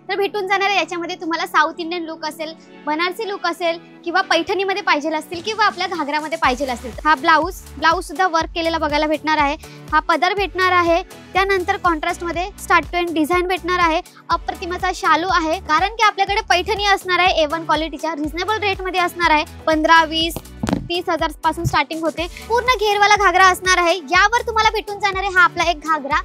तर भेटून जाणार आहे। याच्यामध्ये तुम्हाला साऊथ इंडियन लुक असेल, बनारसी लुक असेल किंवा पैठणीमध्ये पाहिजे असतील किंवा आपल्या घागरामध्ये पाहिजे असतील। हा ब्लाउज सुद्धा वर्क केलेला बघायला भेटणार आहे। हा पदर भेटणार आहे। त्यानंतर कॉन्ट्रास्ट मध्ये स्टार्ट टू एंड डिझाइन भेटणार आहे। अप्रतिमाचा शालू आहे, कारण की आपल्याकडे पैठणी असणार आहे A1 क्वालिटीच्या, रिजनेबल रेट मध्ये असणार आहे। 15, 20, 30,000 पासून स्टार्टिंग होते। पूर्ण घेरवाला घागरा असणार आहे। यावर तुम्हाला भेटून जाणार आहे हा आपला एक घागरा।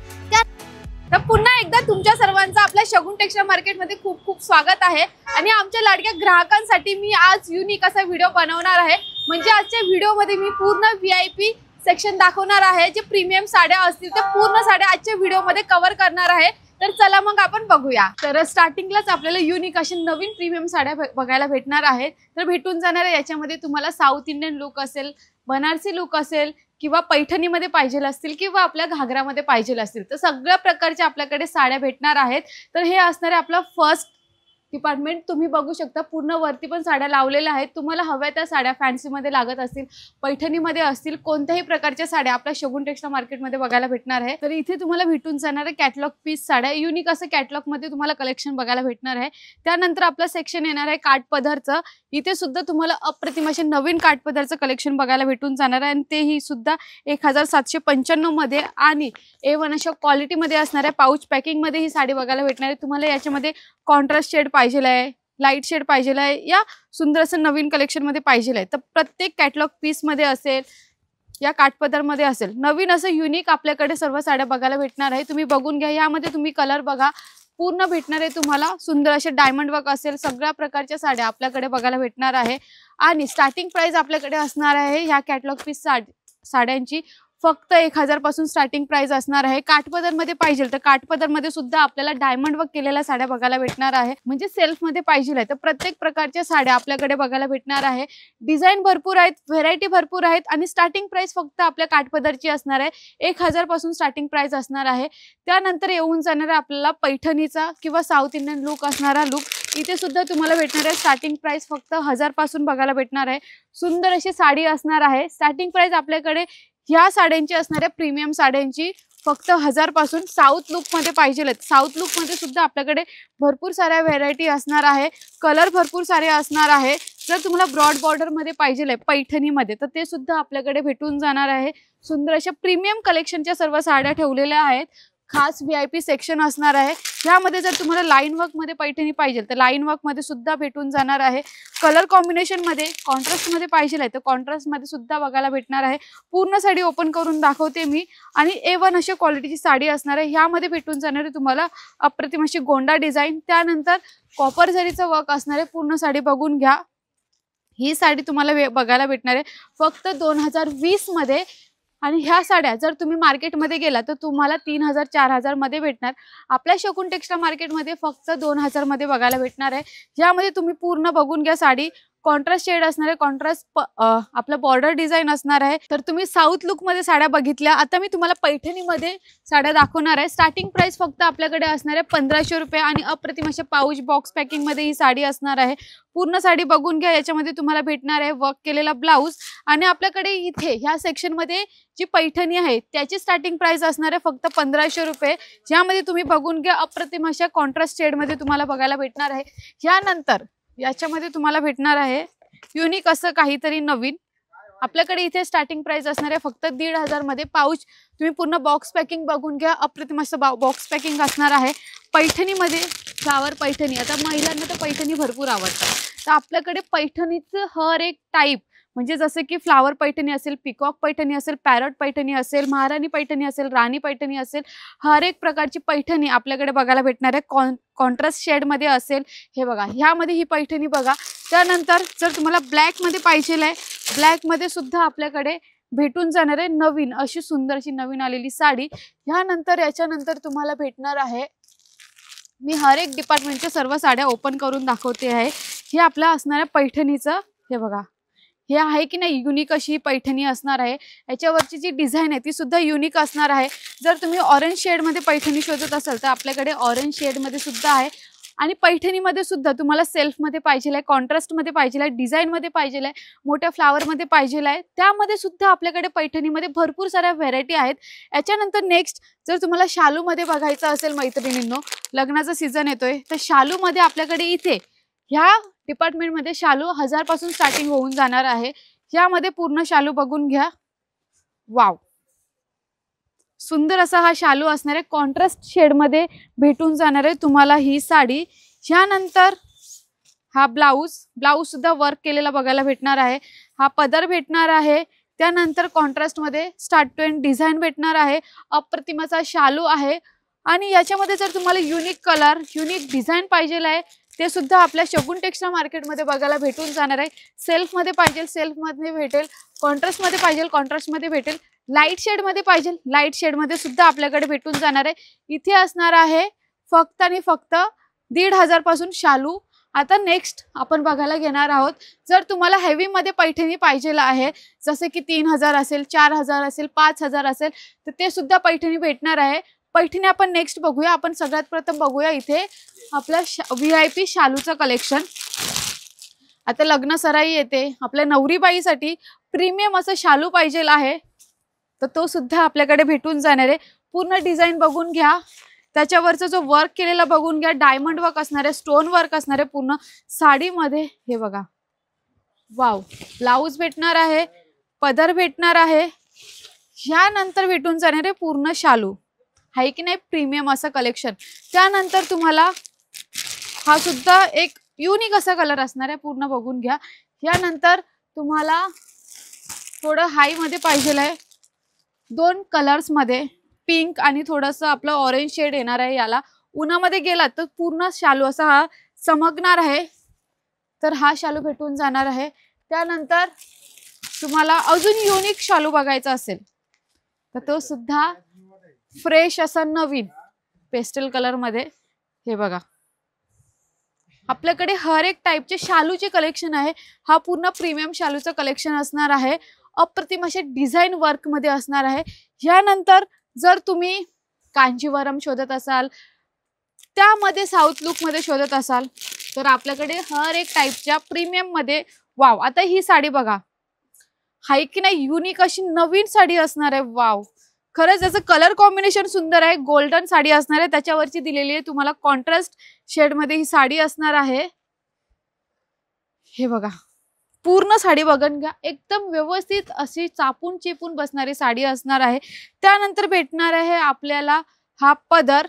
तर पुन्हा एकदा तुमच्या सर्वांचं आपल्या शगुन टेक्सटाईल मार्केटमध्ये खूप खूप स्वागत आहे। आणि आमच्या लाडक्या ग्राहकांसाठी मी आज युनिक असा व्हिडिओ बनवणार आहे। म्हणजे आजच्या व्हिडिओमध्ये मी पूर्ण VIP सेक्शन दाखवणार आहे। जे प्रीमियम साड्या असतील ते पूर्ण साड्या आजच्या व्हिडिओमध्ये कव्हर करणार आहे। तर चला मग आपण बघूया। तर स्टार्टिंगलाच आपल्याला युनिक अशा नवीन प्रीमियम साड्या बघायला भेटणार आहेत। तर भेटून जाणार आहे याच्यामध्ये तुम्हाला साऊथ इंडियन लुक असेल, बनारसी लुक असेल किंवा पैठणीमध्ये पाहिजे असतील किंवा आपल्या घागरामध्ये पाहिजे असतील, तर सगळ्या प्रकारच्या आपल्याकडे साड्या भेटणार आहेत। तर हे असणार आहे आपला फर्स्ट डिपार्टमेंट। तुम्ही बघू शकता पूर्ण वरती पण साड्या लावलेल्या आहेत। तुम्हाला हव्या त्या साड्या फॅन्सी मध्ये लागत असतील, पैठणीमध्ये असतील, कोणत्याही प्रकारच्या साड्या आपल्या शगुन टेक्सटाईल मार्केटमध्ये बघायला भेटणार आहे। तर इथे तुम्हाला भेटून जाणार आहे कॅटलॉग पीस साड्या। युनिक असं कॅटलॉग मध्ये तुम्हाला कलेक्शन बघायला भेटणार आहे। त्यानंतर आपलं सेक्शन येणार आहे काठपदरचं। इथे सुद्धा तुम्हाला अप्रतिम असे नवीन काठपदरचं कलेक्शन बघायला भेटून जाणार आहे। आणि तेही सुद्धा 1795 मध्ये आणि A1 अशा क्वालिटीमध्ये असणार आहे। पाऊच पॅकिंग मध्ये ही साडी बघायला भेटणार आहे। तुम्हाला याच्यामध्ये कॉन्ट्रास्ट शेड पाहिजे आहे, लाईट शेड पाहिजे आहे, या सुंदर असं नवीन कलेक्शन मध्ये पाहिजे आहे, तर प्रत्येक कॅटलॉग पीस मध्ये असेल या काठपदर मध्ये असेल, नवीन असं युनिक आपल्याकडे सर्व साड्या बघायला भेटणार आहे। तुम्ही बघून घ्या। यामध्ये तुम्ही कलर बघा, पूर्ण भेटणार आहे तुम्हाला सुंदर असे डायमंड वर्क असेल, सगळ्या प्रकारच्या साड्या आपल्याकडे बघायला भेटणार आहे। आणि स्टार्टिंग प्राइस आपल्याकडे असणार आहे ह्या कॅटलॉग पीस साड्यांची फक्त 1000 पासून स्टार्टिंग प्राइस असणार आहे। काठपदर मध्ये पाहिजे तर काठपदर मध्ये सुद्धा आपल्याला डायमंड वर्क केलेल्या साड्या बघायला भेटणार आहे। म्हणजे सेल्फ मध्ये पाहिजे आहे तर प्रत्येक प्रकारच्या साड्या आपल्याकडे बघायला भेटणार आहे। डिझाइन भरपूर आहेत, व्हेरायटी भरपूर आहेत आणि स्टार्टिंग प्राइस फक्त आपल्या काठपदरची असणार आहे। 1000 पासून स्टार्टिंग प्राइस असणार आहे। त्यानंतर येऊन जाणार आहे आपल्याला पैठणीचा किंवा साऊथ इंडियन लुक असणारा लुक। इथे सुद्धा तुम्हाला भेटणार आहे स्टार्टिंग प्राइस फक्त 1000 पासून बघायला भेटणार आहे। सुंदर अशी साडी असणार आहे। स्टार्टिंग प्राइस आपल्याकडे ह्या साड्यांची असणार आहे प्रीमियम साड्यांची फक्त 1000 पासून। साऊथ लुक मध्ये पाहिजे, साऊथ लुक मध्ये सुद्धा आपल्याकडे भरपूर साऱ्या व्हेरायटी असणार आहे, कलर भरपूर सारे असणार आहे। जर तुम्हाला ब्रॉड बॉर्डर मध्ये पाहिजे पैठणीमध्ये तर ते सुद्धा आपल्याकडे भेटून जाणार आहे। सुंदर अशा प्रीमियम कलेक्शनच्या सर्व साड्या ठेवलेल्या आहेत। खास VIP सेक्शन असणार आहे। यामध्ये जर तुम्हाला लाईन वर्क मध्ये पैठणी पाहिजे तर लाईन वर्क मध्ये सुद्धा भेटून जाणार आहे। कलर कॉम्बिनेशन मध्ये कॉन्ट्रास्ट मध्ये पाहिजे तर कॉन्ट्रास्ट मध्ये सुद्धा बघायला भेटणार आहे। पूर्ण साडी ओपन करून दाखवते मी। आणि A1 अशा क्वालिटीची साडी असणार आहे। यामध्ये भेटून जाणार आहे तुम्हाला अप्रतिम अशी गोंडा डिझाइन, त्यानंतर कॉपर जरीचं वर्क असणार आहे। पूर्ण साडी बघून घ्या। ही साडी तुम्हाला बघायला भेटणार आहे फक्त 2020 मध्ये। आणि ह्या साड्या जर तुम्ही मार्केटमध्ये गेला तर तुम्हाला 3000 4000 मध्ये भेटणार। आपल्या शगुन टेक्सटाईल मार्केटमध्ये फक्त 2000 मध्ये बघायला भेटणार आहे। यामध्ये तुम्ही पूर्ण बघून घ्या साडी। कॉन्ट्रास्ट शेड असणार आहे, कॉन्ट्रास्ट आपलं बॉर्डर डिझाइन असणार आहे। तर तुम्ही साऊथ लुक मध्ये साड्या बघितल्या, आता मी तुम्हाला पैठणीमध्ये साड्या दाखवणार आहे। स्टार्टिंग प्राइस फक्त आपल्याकडे असणार आहे 1500 रुपये आणि अप्रतिम अशा पाऊच बॉक्स पॅकिंग मध्ये ही साडी असणार आहे। पूर्ण साडी बघून घ्या। याच्यामध्ये तुम्हाला भेटणार आहे वर्क केलेला ब्लाउज। आणि आपल्याकडे इथे ह्या सेक्शन मध्ये जी पैठणी आहे त्याची स्टार्टिंग प्राइस असणार आहे फक्त 1500 रुपये। ज्यामध्ये तुम्ही बघून घ्या अप्रतिम अशा कॉन्ट्रास्ट शेड मध्ये तुम्हाला बघायला भेटणार आहे। यानंतर याच्यामध्ये तुम्हाला भेटणार आहे युनिक असं काहीतरी नवीन। आपल्याकडे इथे स्टार्टिंग प्राइस असणार आहे फक्त 1500 मध्ये। पाऊच तुम्ही पूर्ण बॉक्स पॅकिंग बघून घ्या, अप्रतिम असं बॉक्स पॅकिंग असणार आहे। पैठणीमध्ये फ्लावर पैठणी, आता महिलांना तर पैठणी भरपूर आवडतात, तर आपल्याकडे पैठणीचं हर एक टाईप म्हणजे जसे की फ्लावर पैठणी असेल, पिकॉक पैठणी असेल, पॅरट पैठणी असेल, महाराणी पैठणी असेल, राणी पैठणी असेल, हर एक प्रकारची पैठणी आपल्याकडे बघायला भेटणार आहे। कॉन्ट्रास्ट शेड मध्ये असेल, हे बघा ह्यामध्ये ही पैठणी बघा। त्यानंतर जर तुम्हाला ब्लॅक मध्ये पाहिजे आहे, ब्लॅक मध्ये सुद्धा आपल्याकडे भेटून जाणार आहे नवीन अशी सुंदर अशी नवीन आलेली साडी। ह्यानंतर याच्यानंतर तुम्हाला भेटणार आहे, मी हर एक डिपार्टमेंटच्या सर्व साड्या ओपन करून दाखवते आहे। हे आपलं असणार आहे पैठणीचं, हे बघा हे आहे की नाही युनिक अशी पैठणी असणार आहे। याच्यावरची जी डिझाइन आहे ती सुद्धा युनिक असणार आहे। जर तुम्ही ऑरेंज शेड मध्ये पैठणी शोधत असाल तर आपल्याकडे ऑरेंज शेड मध्ये सुद्धा आहे। आणि पैठणीमध्ये सुद्धा तुम्हाला सेल्फमध्ये पाहिजे आहे, कॉन्ट्रास्टमध्ये पाहिजे आहे, डिझाईनमध्ये पाहिजे आहे, मोठ्या फ्लावरमध्ये पाहिजे आहे, त्यामध्ये सुद्धा आपल्याकडे पैठणीमध्ये भरपूर साऱ्या व्हेरायटी आहेत. याच्यानंतर नेक्स्ट जर तुम्हाला शालूमध्ये बघायचं असेल मैत्रिणींनो, लग्नाचा सीझन येतोय, तर शालूमध्ये आपल्याकडे इथे ह्या डिपार्टमेंटमध्ये शालू 1000 पासून स्टार्टिंग होऊन जाणार आहे. यामध्ये पूर्ण शालू बघून घ्या. वाव, सुंदर असा हा शालू असणार आहे, कॉन्ट्रास्ट शेडमध्ये भेटून जाणार आहे तुम्हाला ही साडी. यानंतर हा ब्लाऊज सुद्धा वर्क केलेला बघायला भेटणार आहे. हा पदर भेटणार आहे. त्यानंतर कॉन्ट्रास्टमध्ये स्टार्ट टू एंड डिझाईन भेटणार आहे. अप्रतिम असा शालू आहे. आणि याच्यामध्ये जर तुम्हाला युनिक कलर, युनिक डिझाईन पाहिजे आहे, ते सुद्धा आपल्या शगुन टेक्सटाईल मार्केटमध्ये बघायला भेटून जाणार आहे. सेल्फमध्ये पाहिजे सेल्फमध्ये भेटेल, कॉन्ट्रास्टमध्ये पाहिजे कॉन्ट्रास्टमध्ये भेटेल, लाईट शेडमध्ये पाहिजे लाईट शेडमध्ये सुद्धा आपल्याकडे भेटून जाणार आहे. इथे असणार आहे फक्त आणि फक्त 1500 पासून शालू. आता नेक्स्ट आपण बघायला घेणार आहोत, जर तुम्हाला हेवीमध्ये पैठणी पाहिजे आहे, जसे की 3000 असेल, 4000 असेल, 5000 असेल, तर ते सुद्धा पैठणी भेटणार आहे. पैठणी आपण नेक्स्ट बघूया. आपण सगळ्यात प्रथम बघूया इथे आपल्या VIP शालूचं कलेक्शन. आता लग्न सराई येते, आपल्या नवरीबाईसाठी प्रीमियम असं शालू पाहिजे आहे, तर तो सुद्धा आपल्याकडे भेटून जाणार आहे. पूर्ण डिझाईन बघून घ्या, त्याच्यावरचा जो वर्क केलेला बघून घ्या. डायमंड वर्क असणार आहे, स्टोन वर्क असणार आहे पूर्ण साडीमध्ये. हे बघा, वाव. ब्लाऊज भेटणार आहे, पदर भेटणार आहे. यानंतर भेटून जाणार आहे पूर्ण शालू, आहे की नाही, प्रीमियम असं कलेक्शन. त्यानंतर तुम्हाला हा सुद्धा एक युनिक असा कलर असणार आहे, पूर्ण बघून घ्या. यानंतर तुम्हाला थोडं हाय मध्ये पाहिजे आहे, 2 कलर्स मध्ये, पिंक आणि थोडंसं आपलं ऑरेंज शेड येणार आहे. याला उन्हामध्ये गेलात तर पूर्ण शालू असा हा चमकणार आहे, तर हा शालू भेटून जाणार आहे. त्यानंतर तुम्हाला अजून युनिक शालू बघायचा असेल तर तो सुद्धा फ्रेश असा नवीन पेस्टल कलर मध्ये. हे बघा, आपल्याकडे हर एक टाइपचे शालूचे कलेक्शन आहे. हा पूर्ण प्रीमियम शालूचं कलेक्शन असणार आहे. अप्रतिम असे डिझाईन वर्क मध्ये असणार आहे. यानंतर जर तुम्ही कांजीवरम शोधत असाल, त्यामध्ये साऊथ लुक मध्ये शोधत असाल, तर आपल्याकडे हर एक टाइपच्या प्रीमियम मध्ये. वाव, आता ही साडी बघा, हाय की नाही, युनिक अशी नवीन साडी असणार आहे. वाव, खरंच याचं कलर कॉम्बिनेशन सुंदर आहे. गोल्डन साडी असणार आहे, त्याच्यावरची दिलेली आहे तुम्हाला कॉन्ट्रास्ट शेड मध्ये ही साडी असणार आहे. हे बघा, पूर्ण साडी बघून घ्या, एकदम व्यवस्थित अशी चापून चिपून बसणारी साडी असणार आहे. त्यानंतर भेटणार आहे आपल्याला हा पदर.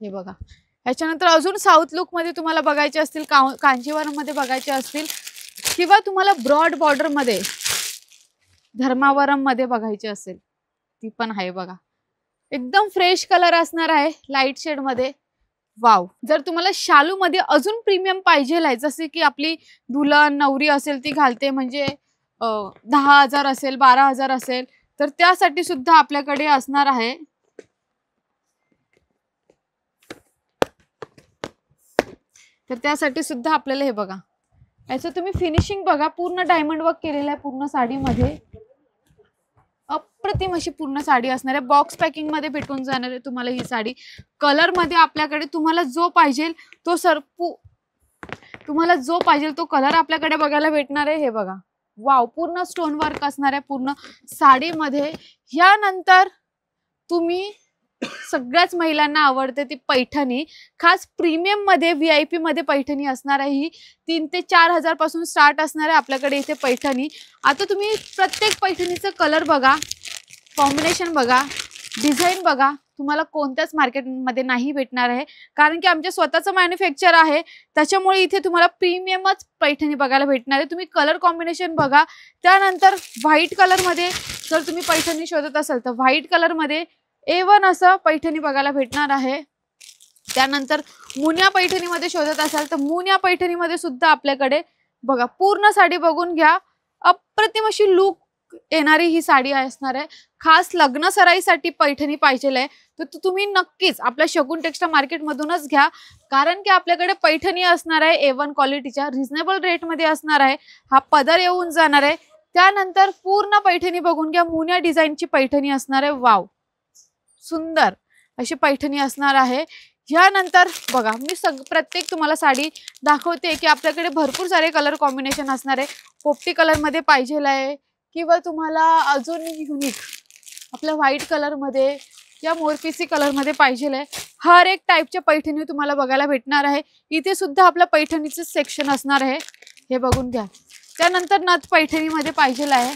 हे बघा, याच्यानंतर अजून साऊथ लुक मध्ये तुम्हाला बघायचे असतील, कांजीवरम मध्ये बघायचे असतील, किंवा तुम्हाला ब्रॉड बॉर्डर मध्ये धर्मावरम मध्ये बघायचे असेल, ती पण आहे बघा. एकदम फ्रेश कलर असणार आहे, लाईट शेड मध्ये. वाव, जर तुम्हाला शालू मध्ये अजून प्रीमियम पाहिजे आहे, जसे की आपली दुल्हन नवरी असेल ती घालते, म्हणजे 10,000 असेल, 12,000 असेल, तर त्यासाठी सुद्धा आपल्याकडे असणार आहे. तर त्यासाठी सुद्धा आपल्याला हे बघा, याचं तुम्ही फिनिशिंग बघा, पूर्ण डायमंड वर्क केलेलं आहे पूर्ण साडीमध्ये. अप्रतिम अशी पूर्ण साडी असणार आहे. बॉक्स पॅकिंग मध्ये भेटून जाणार आहे तुम्हाला ही साडी. कलर मध्ये आपल्याकडे तुम्हाला जो पाहिजे तो तुम्हाला जो पाहिजे तो कलर आपल्याकडे बघायला भेटणार आहे. हे बघा, वाव, पूर्ण स्टोन वर्क असणार आहे पूर्ण साडीमध्ये. यानंतर तुम्ही सगळ्याच महिलांना आवडते ती पैठणी, खास प्रीमियम मध्ये VIP मध्ये पैठणी असणार आहे. ही 3 ते 4000 पासून स्टार्ट असणार आहे आपल्याकडे इथे पैठणी. आता तुम्ही प्रत्येक पैठणीचं कलर बघा, कॉम्बिनेशन बघा, डिझाईन बघा, तुम्हाला कोणत्याच मार्केटमध्ये नाही भेटणार आहे, कारण की आमच्या स्वतःचं मॅन्युफॅक्चर आहे. त्याच्यामुळे इथे तुम्हाला प्रीमियमच पैठणी बघायला भेटणार आहे. तुम्ही कलर कॉम्बिनेशन बघा. त्यानंतर व्हाईट कलर मध्ये जर तुम्ही पैठणी शोधत असाल तर व्हाईट कलर मध्ये A1 असं पैठणी बघायला भेटणार आहे. त्यानंतर मुनिया पैठणीमध्ये शोधत असाल तर मुनिया पैठणीमध्ये सुद्धा आपल्याकडे बघा, पूर्ण साडी बघून घ्या, अप्रतिम अशी लुक येणारी ही साडी असणार आहे. खास लग्न सराईसाठी पैठणी पाहिजे आहे तर तुम्ही नक्कीच आपल्या शगुन टेक्सटाईल मार्केट मधूनच घ्या, कारण की आपल्याकडे पैठणी असणार आहे A1 क्वालिटीच्या, रिझनेबल रेट मध्ये असणार आहे. हा पदर येऊन जाणार आहे. त्यानंतर पूर्ण पैठणी बघून घ्या, मुनिया डिझाईनची पैठणी असणार आहे. वाव, सुंदर अशी पैठणी असणार आहे. यानंतर बघा मी प्रत्येक तुम्हाला साडी दाखवते की आपल्याकडे भरपूर सारे कलर कॉम्बिनेशन असणार आहे. पोपटी कलरमध्ये पाहिजे आहे किंवा तुम्हाला अजून युनिक आपल्या व्हाईट कलरमध्ये या मोरपिसी कलरमध्ये पाहिजे आहे. हर एक टाईपच्या पैठणी तुम्हाला बघायला भेटणार आहे. इथे सुद्धा आपलं पैठणीचं सेक्शन असणार आहे, हे बघून घ्या. त्यानंतर नथ पैठणीमध्ये पाहिजे आहे,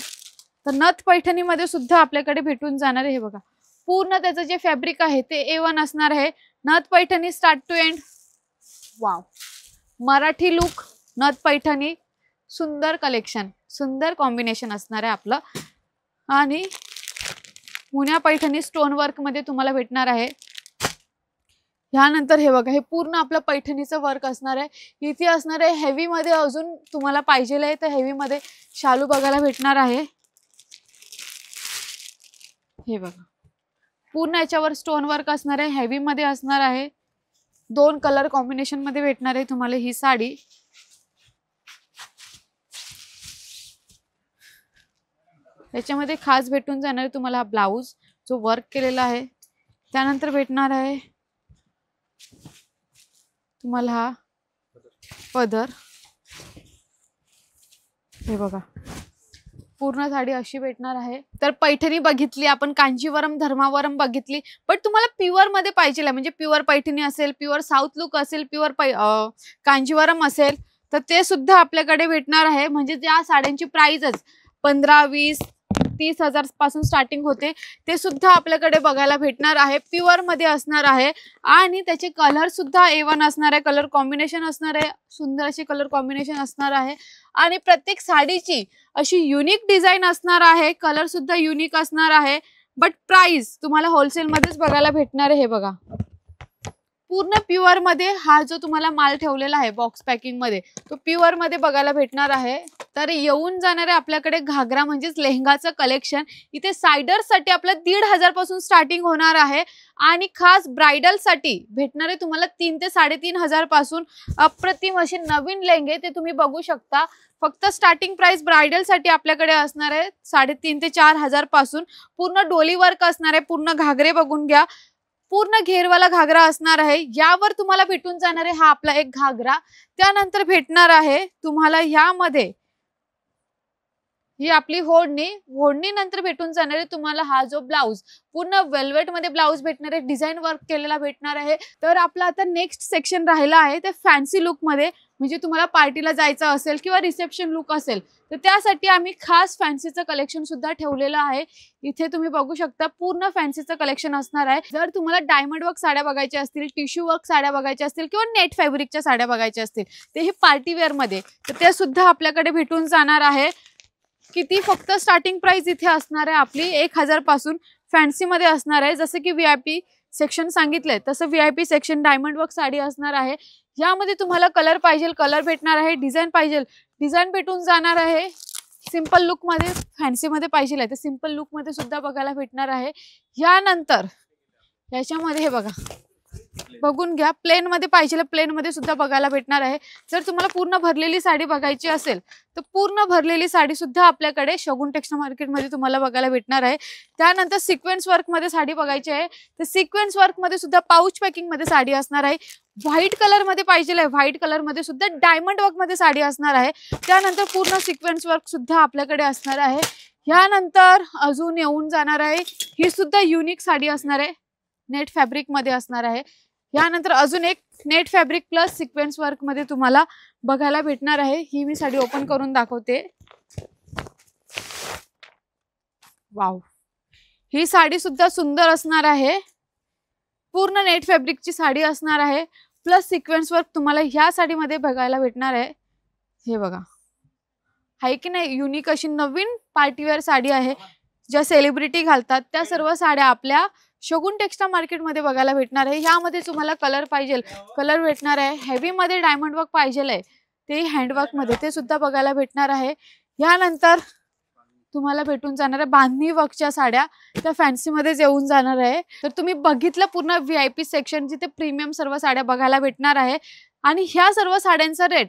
तर नथ पैठणीमध्ये सुद्धा आपल्याकडे भेटून जाणार आहे. हे बघा पूर्ण त्याचं जे फॅब्रिक आहे ते A1 असणार आहे. नथ पैठणी start to end. Wow, Marathi look नथ पैठणी, सुंदर कलेक्शन, सुंदर कॉम्बिनेशन असणार आहे आपलं. आणि मुन्या पैठणी स्टोन वर्क मध्ये तुम्हाला भेटणार आहे. यानंतर हे बघा हे पूर्ण आपलं पैठणीचं वर्क असणार आहे. इथे असणार आहे हेवी मध्ये, अजून तुम्हाला पाहिजे आहे तर हेवी मध्ये शालू बघायला भेटणार आहे. हे बघा पूर्ण याच्यावर स्टोन वर्क असणार आहे, हेवी मध्ये असणार आहे. 2 कलर कॉम्बिनेशन मध्ये भेटणार आहे तुम्हाला ही साडी. याच्यामध्ये खास भेटून जाणार तुम्हाला हा ब्लाउज जो वर्क केलेला आहे. त्यानंतर भेटणार आहे तुम्हाला हा पदर. हे बघा पूर्ण साडी अशी भेटणार आहे. तर पैठणी बघितली आपण, कांजीवरम धर्मावरम बघितली, पण तुम्हाला प्युअर मध्ये पाहिजे म्हणजे प्युअर पैठणी असेल, प्युअर साऊथ लुक असेल, प्युअर कांजीवरम असेल तर ते सुद्धा आपल्याकडे भेटणार आहे. म्हणजे त्या साड्यांची प्राइसच 15, 20, 30 हजार पासून स्टार्टिंग होते. ते सुद्धा आपल्याकडे बघायला भेटणार आहे. प्युअर मध्ये असणार आहे आणि त्याचे कलर सुद्धा A1 असणार आहे. कलर कॉम्बिनेशन असणार आहे, सुंदर असे कलर कॉम्बिनेशन असणार आहे. आणि प्रत्येक साडीची अशी युनिक डिझाईन असणार आहे, कलर सुद्धा युनिक असणार आहे. बट प्राइस तुम्हाला होलसेल मध्येच बघायला भेटणार आहे. हे बघा पूर्ण प्युअर मध्ये हा जो तुम्हाला माल ठेवलेला आहे बॉक्स पॅकिंग मध्ये तो प्युअर मध्ये बघायला भेटणार आहे. तर येऊन जाणारे आपल्याकडे घागरा म्हणजेच लेहंगाचं कलेक्शन इथे सायडर साठी आपलं 1,500 पासून स्टार्टिंग होणार आहे. आणि खास ब्राइडल साठी भेटणारे तुम्हाला 3 ते 3,500 पासून अप्रतिम असे नवीन लेहंगे ते तुम्ही बघू शकता. फक्त स्टार्टिंग प्राइस ब्राइडल साठी आपल्याकडे असणार आहे 3,500 ते 4,000 पासून. पूर्ण डोली वर्क असणार आहे. पूर्ण घागरे बघून घ्या, पूर्ण घेरवाला घागरा असणार आहे. यावर तुम्हाला भेटून जाणार आहे हा आपला एक घागरा. त्यानंतर भेटणार आहे तुम्हाला यामध्ये ही आपली ओढणी नंतर भेटून जाणार आहे तुम्हाला हा जो ब्लाउज पूर्ण वेल्वेट मध्ये ब्लाउज भेटणार आहे, डिझाईन वर्क केलेला भेटणार आहे. तर आपला आता नेक्स्ट सेक्शन राहिला आहे ते फॅन्सी लुक मध्ये. म्हणजे तुम्हाला पार्टीला जायचं असेल किंवा रिसेप्शन लुक असेल तर त्यासाठी आम्ही खास फॅन्सीचं कलेक्शन सुद्धा ठेवलेलं आहे. इथे तुम्ही बघू शकता पूर्ण फॅन्सीचं कलेक्शन असणार आहे. जर तुम्हाला डायमंड वर्क साड्या बघायच्या असतील, टिश्यू वर्क साड्या बघायच्या असतील किंवा नेट फॅब्रिकच्या साड्या बघायच्या असतील ते हे पार्टी वेअर मध्ये तर ते सुद्धा आपल्याकडे भेटून जाणार आहे. किती फक्त स्टार्टिंग प्राइस इथे असणार आहे आपली 1,000 पासून फॅन्सी मध्ये असणार आहे. जसं की VIP सेक्शन सांगितलंय तसं VIP section diamond work sari असणार आहे. यामध्ये तुम्हाला कलर पाहिजे कलर भेटणार आहे, डिझाईन पाहिजे डिझाईन भेटून जाणार आहे. सिंपल लुक मध्ये फॅन्सी मध्ये पाहिजे तर सिंपल लुक मध्ये सुद्धा बघायला भेटणार आहे. यानंतर याच्यामध्ये हे बघा बघून घ्या, प्लेन मध्ये पाहिजे प्लेन मध्ये सुद्धा बघायला भेटणार आहे. जर तुम्हाला पूर्ण भरलेली साडी बघायची असेल तर पूर्ण भरलेली साडी सुद्धा आपल्याकडे शगुन टेक्सटाईल मार्केट मध्ये तुम्हाला बघायला भेटणार आहे. त्यानंतर सिक्वेन्स वर्क मध्ये साडी बघायची आहे तर सिक्वेन्स वर्क मध्ये सुद्धा पाऊच पॅकिंग मध्ये साडी असणार आहे. व्हाईट कलर मध्ये पाहिजे व्हाईट कलर मध्ये सुद्धा डायमंड वर्क मध्ये साडी असणार आहे. त्यानंतर पूर्ण सिक्वेन्स वर्क सुद्धा आपल्याकडे असणार आहे. यानंतर अजून येऊन जाणार आहे ही सुद्धा युनिक साडी असणार आहे, नेट फॅब्रिक मध्ये असणार आहे. यानंतर अजून एक net fabric plus sequence work मध्ये तुम्हाला बघायला भेटणार आहे. ही मी साडी ओपन करून दाखवते. वाव, ही साडी सुद्धा सुंदर असणार आहे. पूर्ण नेट फॅब्रिकची साडी असणार आहे प्लस सिक्वेन्स वर्क तुम्हाला ह्या साडीमध्ये बघायला भेटणार आहे. हे बघा आहे की नाही युनिक अशी नवीन पार्टीवेअर साडी आहे. ज्या सेलिब्रिटी घालतात त्या सर्व साड्या आपल्या शगुन टेक्सटाईल मार्केट मध्ये बघायला भेटणार आहे. यामध्ये तुम्हाला कलर पाहिजे कलर भेटणार आहे. हेवी मध्ये डायमंड वर्क पाहिजे ते हँडवर्क मध्ये ते सुद्धा बघायला भेटणार आहे. यानंतर तुम्हाला भेटून जाणार आहे बांधणी वर्कच्या साड्या त्या फॅन्सी मध्ये येऊन जाणार आहे. तर तुम्ही बघितलं पूर्ण VIP सेक्शन जिथे प्रीमियम सर्व साड्या बघायला भेटणार आहे. आणि ह्या सर्व साड्यांचा रेट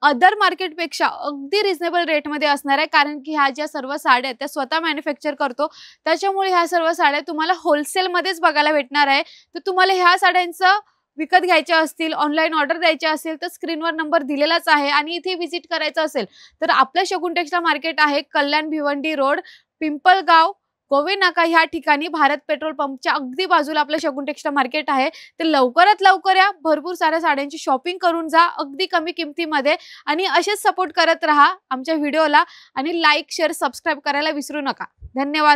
अदर मार्केट पेक्षा अगदी रिझनेबल रेट मध्ये असणार आहे. कारण की ह्या ज्या सर्व साड्या आहेत त्या स्वतः मॅन्युफॅक्चर करतो त्याच्यामुळे ह्या सर्व साड्या तुम्हाला होलसेल मध्येच बघायला भेटणार आहे. तर तुम्हाला ह्या साड्यांचं विकत घ्यायच्या असतील, ऑनलाईन ऑर्डर द्यायची असेल तर स्क्रीनवर नंबर दिलेलाच आहे. आणि इथे व्हिजिट करायचं असेल तर आपलं शगुन टेक्सटाईल मार्केट आहे कल्याण भिवंडी रोड, पिंपळगाव, गोवे नाका ह्या ठिकाणी भारत पेट्रोल पंपच्या अगदी बाजूला आपलं शगुन टेक्सटाईल मार्केट आहे. तर लवकरात लवकर या, भरपूर साऱ्या साड्यांची शॉपिंग करून जा अगदी कमी किमतीमध्ये. आणि असेच सपोर्ट करत राहा आमच्या व्हिडिओला आणि लाईक, शेअर, सबस्क्राईब करायला विसरू नका. धन्यवाद.